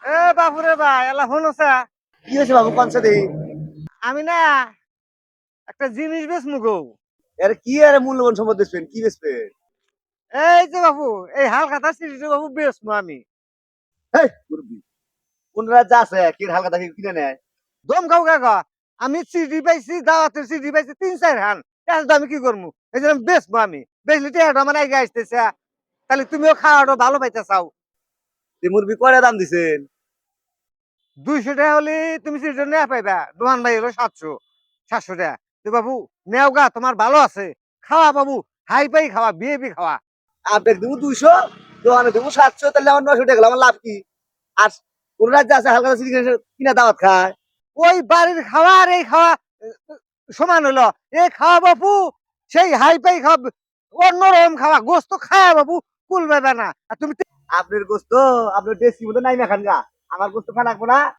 এ বাপুরে ভাই এলা শুনছা কি হয়েছে বাবু কনসে দেই? আমি না একটা জিনিস বেচমু গো। এর কি আর মূল্যবান সম্পদ বেচবেন? কি বেচবেন? এই যে বাবু, এই হালখাতা সিরিজে বাবু বেচমু আমি। হেই মুরব্বি, কোন রাজ্যে আছে কি হালকা থাকে কিনে নেয়? দম খাও কাকা, আমি সিডি পাইছি, দাওয়াতের সিডি পাইছি ৩-৪ হান। এখন তো আমি কি করবো? এই যে বেচবো আমি, বেচলে টেহাটা আমার আগে আসতেছে। তাহলে তুমিও খাওয়াটা ভালো পাইতে চাও। যে মুরব্বি করে দাম দিছেন? 200 টাকা হলে তুমি সিডিটা নেওয়া পাইবা, দোকান ভাই হলো 700 700 টাকা। তো বাবু নেও গা, তোমার ভালো আছে। খাওয়া বাবু, হাই পাই খাওয়া, বিএপি খাওয়া। আপনাকে দেবো 200, দোকানে দেবো 700, তাহলে আমার 900 টাকা গেল, আমার লাভ কি? আর কোন রাজ্যে আছে হালকা সিটি কিনা দাওয়াত খায়? ওই বাড়ির খাওয়া আর এই খাওয়া সমান হলো। এই খাওয়া বাবু সেই হাই পাই খাওয়া, অন্যরকম খাওয়া, গোস্ত খাওয়া বাবু কুল পাবে না। আর তুমি আপনার গোস্ত আপনার দেশি মতো নাই না খান গা, আমার গোস্ত খান রাখবো না।